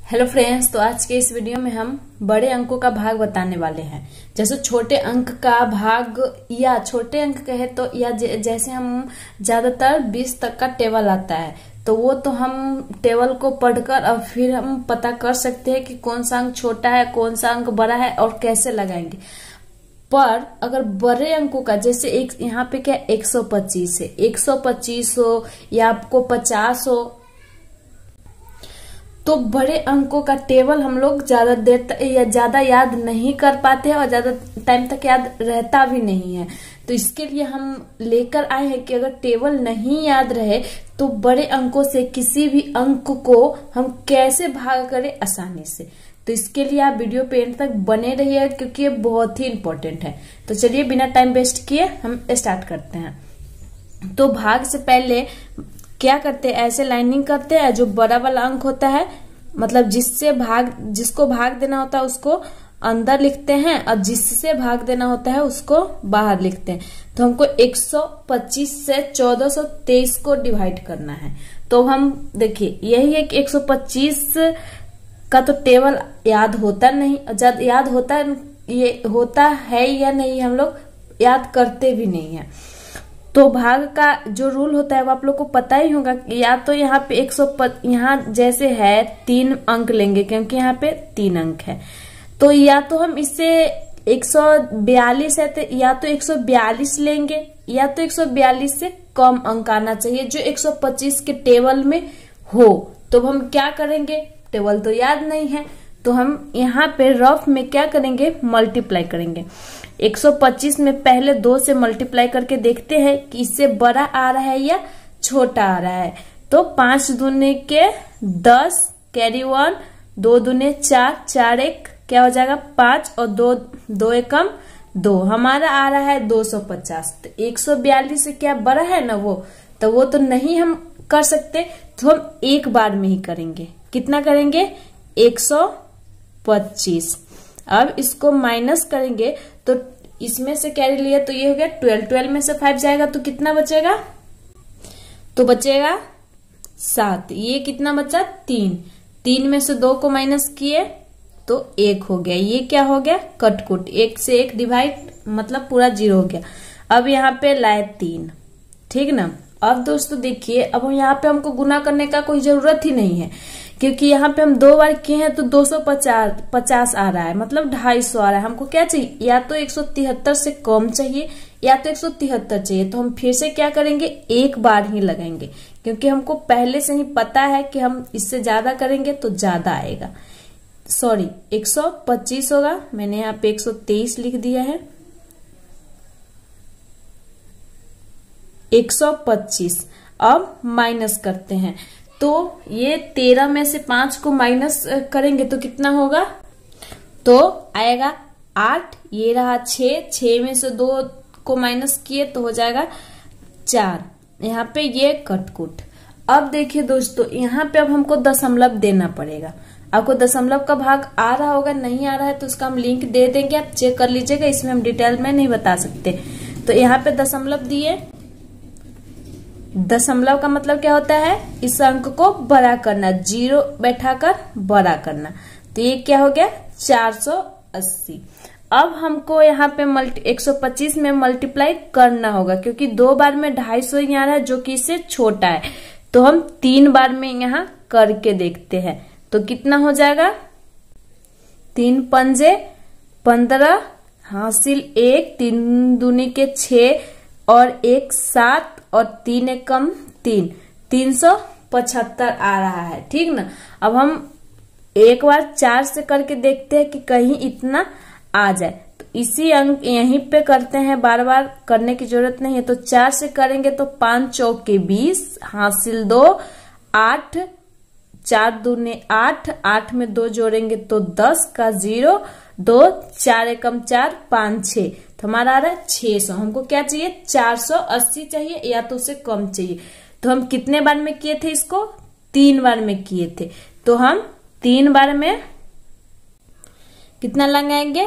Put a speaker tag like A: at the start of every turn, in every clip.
A: Hello friends, तो आज के इस वीडियो में हम बड़े अंकों का भाग बताने वाले हैं। जैसे छोटे अंक का भाग या छोटे अंक कहे तो या जैसे हम ज्यादातर 20 तक का टेबल आता है तो वो तो हम टेबल को पढ़कर और फिर हम पता कर सकते हैं कि कौन सा अंक छोटा है कौन सा अंक बड़ा है और कैसे लगाएंगे। पर अगर बड़े अंकों का जैसे एक यहाँ पे क्या 125 है, 125 हो या आपको 50 हो तो बड़े अंकों का टेबल हम लोग ज्यादा देर या ज्यादा याद नहीं कर पाते हैं और ज्यादा टाइम तक याद रहता भी नहीं है। तो इसके लिए हम लेकर आए हैं कि अगर टेबल नहीं याद रहे तो बड़े अंकों से किसी भी अंक को हम कैसे भाग करें आसानी से। तो इसके लिए आप वीडियो पे एंड तक बने रहिए क्योंकि ये बहुत ही इंपॉर्टेंट है। तो चलिए बिना टाइम वेस्ट किए हम स्टार्ट करते हैं। तो भाग से पहले क्या करते हैं, ऐसे लाइनिंग करते हैं। जो बड़ा वाला अंक होता है मतलब जिसको भाग देना होता है उसको अंदर लिखते हैं और जिससे भाग देना होता है उसको बाहर लिखते हैं। तो हमको 125 से 1423 को डिवाइड करना है। तो हम देखिए यही है कि 125 का तो टेबल याद होता नहीं, जब याद होता है या नहीं हम लोग याद करते भी नहीं है। तो भाग का जो रूल होता है वो आप लोग को पता ही होगा। या तो यहाँ पे यहाँ जैसे है 3 अंक लेंगे क्योंकि यहाँ पे 3 अंक है। तो या तो हम इससे 142 है तो या तो 142 लेंगे या तो 142 से कम अंक आना चाहिए जो 125 के टेबल में हो। तो हम क्या करेंगे, टेबल तो याद नहीं है तो हम यहाँ पे रफ में क्या करेंगे, मल्टीप्लाई करेंगे। 125 में पहले 2 से मल्टीप्लाई करके देखते हैं कि इससे बड़ा आ रहा है या छोटा आ रहा है। तो 5 दूने के 10 कैरी 1, 2 दूने 4, 4 एक क्या हो जाएगा 5 और 2 एकम 2 हमारा आ रहा है 250। तो 142 से क्या बड़ा है ना वो तो नहीं हम कर सकते। तो हम एक बार में ही करेंगे। कितना करेंगे 125। अब इसको माइनस करेंगे तो इसमें से कैरी लिया तो ये हो गया 12 में से 5 जाएगा तो कितना बचेगा, तो बचेगा 7। ये कितना बचा 3 में से 2 को माइनस किए तो 1 हो गया। ये क्या हो गया कटकुट, 1 से 1 डिवाइड मतलब पूरा 0 हो गया। अब यहाँ पे लाए 3, ठीक ना। अब दोस्तों देखिए अब यहाँ पे हमको गुना करने का कोई जरूरत ही नहीं है क्योंकि यहाँ पे हम 2 बार किए हैं तो 250 आ रहा है मतलब 250 आ रहा है। हमको क्या चाहिए, या तो 173 से कम चाहिए या तो 173 चाहिए। तो हम फिर से क्या करेंगे, एक बार ही लगाएंगे क्योंकि हमको पहले से ही पता है कि हम इससे ज्यादा करेंगे तो ज्यादा आएगा। सॉरी 125 होगा, मैंने यहाँ पे 123 लिख दिया है। 125 अब माइनस करते हैं तो ये 13 में से 5 को माइनस करेंगे तो कितना होगा, तो आएगा 8। ये रहा 6 में से 2 को माइनस किए तो हो जाएगा 4। यहाँ पे ये कटकुट। अब देखिए दोस्तों यहाँ पे अब हमको दशमलव देना पड़ेगा। आपको दशमलव का भाग आ रहा होगा, नहीं आ रहा है तो उसका हम लिंक दे देंगे, आप चेक कर लीजिएगा। इसमें हम डिटेल में नहीं बता सकते। तो यहाँ पे दशमलव दिए। दशमलव का मतलब क्या होता है, इस अंक को बड़ा करना, 0 बैठाकर बड़ा करना। तो ये क्या हो गया 480। अब हमको यहाँ पे 125 में मल्टीप्लाई करना होगा क्योंकि 2 बार में 250 ही आ रहा है जो कि इससे छोटा है। तो हम 3 बार में यहाँ करके देखते हैं तो कितना हो जाएगा, 3 पंजे 15 हासिल 1, 3 दूनी के 6 और 1 7 और 3 एकम 3, 375 आ रहा है, ठीक ना। अब हम एक बार 4 से करके देखते हैं कि कहीं इतना आ जाए। तो इसी अंक यहीं पे करते हैं, बार बार करने की जरूरत नहीं है। तो 4 से करेंगे तो 5 चौके 20 हासिल 2 8, 4 दूने 8, 8 में 2 जोड़ेंगे तो 10 का 0 2, 4 एकम 4 5 6 तो हमारा आ रहा है 600। हमको क्या चाहिए 480 चाहिए या तो उससे कम चाहिए। तो हम कितने बार में किए थे इसको, 3 बार में किए थे। तो हम 3 बार में कितना लगाएंगे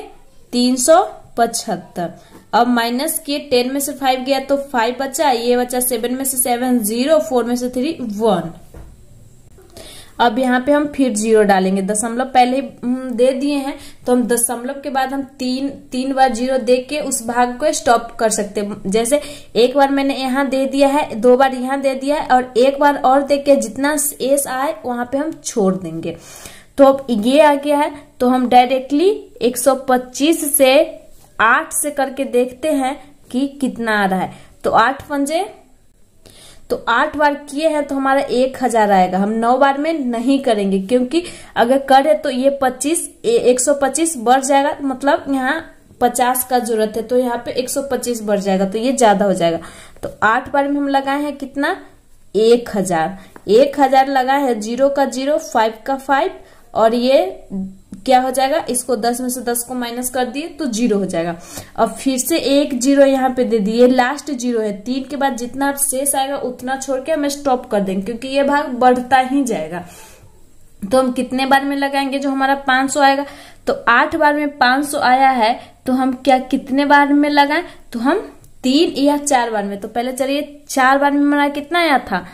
A: 375। अब माइनस किए 10 में से 5 गया तो 5 बचा, ये बचा 7 में से 7 0, 4 में से 3 1। अब यहाँ पे हम फिर 0 डालेंगे, दशमलव पहले ही दे दिए हैं तो हम दशमलव के बाद हम तीन बार 0 दे के उस भाग को स्टॉप कर सकते हैं। जैसे एक बार मैंने यहाँ दे दिया है, 2 बार यहाँ दे दिया है और एक बार और दे के जितना शेष आए वहां पे हम छोड़ देंगे। तो अब ये आ गया है तो हम डायरेक्टली 125 से 8 से करके देखते हैं कि कितना आ रहा है। तो 8 पंजे तो 8 बार किए हैं तो हमारा 1000 आएगा। हम 9 बार में नहीं करेंगे क्योंकि अगर करे तो ये 125 बढ़ जाएगा, मतलब यहाँ 50 का जरूरत है तो यहाँ पे 125 बढ़ जाएगा तो ये ज्यादा हो जाएगा। तो 8 बार में हम लगाए हैं कितना 1000 लगाए हैं, 0 का 0, 5 का 5 और ये क्या हो जाएगा, इसको 10 में से 10 को माइनस कर दिए तो 0 हो जाएगा। अब फिर से एक 0 यहाँ पे दे दिए, लास्ट 0 है। 3 के बाद जितना शेष आएगा उतना छोड़ के हम स्टॉप कर देंगे क्योंकि ये भाग बढ़ता ही जाएगा। तो हम कितने बार में लगाएंगे जो हमारा 500 आएगा। तो 8 बार में 500 आया है तो हम कितने बार में लगाएं, तो हम 3 या 4 बार में। तो पहले चलिए 4 बार में हमारा कितना आया था,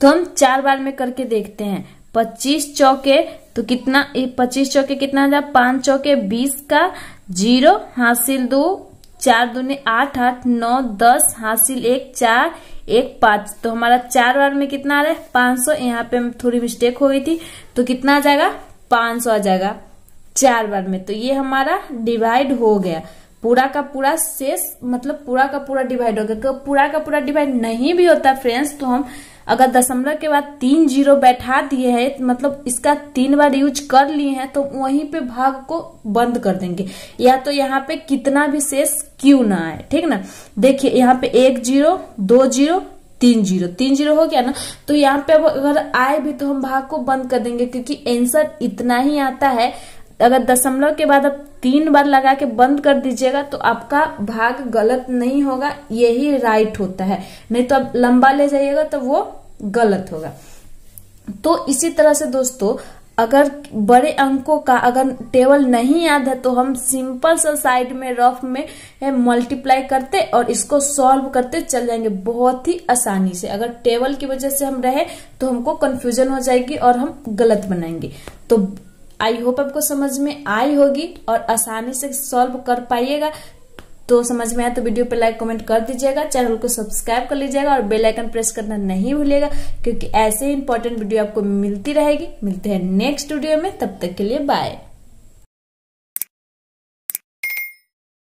A: तो हम 4 बार में करके देखते हैं। 25 चौके तो कितना, 25 चौके कितना आ जाए, 5 चौके 20 का 0 हासिल 2, 4 दूने 8, 8 9 10 हासिल 1 4 1 5। तो हमारा 4 बार में कितना आ रहा है 500। यहाँ पे थोड़ी मिस्टेक हो गई थी तो कितना आ जाएगा 500 आ जाएगा 4 बार में। तो ये हमारा डिवाइड हो गया, पूरा का पूरा शेष मतलब पूरा का पूरा डिवाइड हो गया। तो पूरा का पूरा डिवाइड नहीं भी होता फ्रेंड्स तो हम अगर दशमलव के बाद 3 0 बैठा दिए है मतलब इसका 3 बार यूज कर लिए हैं तो वहीं पे भाग को बंद कर देंगे, या तो यहाँ पे कितना भी शेष क्यों ना आए। ठीक ना, देखिए यहाँ पे 1 0 2 0 3 0 हो गया ना। तो यहाँ पे अब अगर आए भी तो हम भाग को बंद कर देंगे क्योंकि आंसर इतना ही आता है। अगर दशमलव के बाद आप 3 बार लगा के बंद कर दीजिएगा तो आपका भाग गलत नहीं होगा, यही राइट होता है। नहीं तो आप लंबा ले जाइएगा तो वो गलत होगा। तो इसी तरह से दोस्तों अगर बड़े अंकों का अगर टेबल नहीं याद है तो हम सिंपल सा साइड में रफ में मल्टीप्लाई करते और इसको सॉल्व करते चल जाएंगे बहुत ही आसानी से। अगर टेबल की वजह से हम रहे तो हमको कंफ्यूजन हो जाएगी और हम गलत बनाएंगे। तो आई होप आपको समझ में आई होगी और आसानी से सॉल्व कर पाइएगा। तो समझ में आया तो वीडियो पे लाइक कमेंट कर दीजिएगा, चैनल को सब्सक्राइब कर लीजिएगा और बेल आइकन प्रेस करना नहीं भूलिएगा क्योंकि ऐसे ही इंपॉर्टेंट वीडियो आपको मिलती रहेगी। मिलते हैं नेक्स्ट वीडियो में, तब तक के लिए बाय।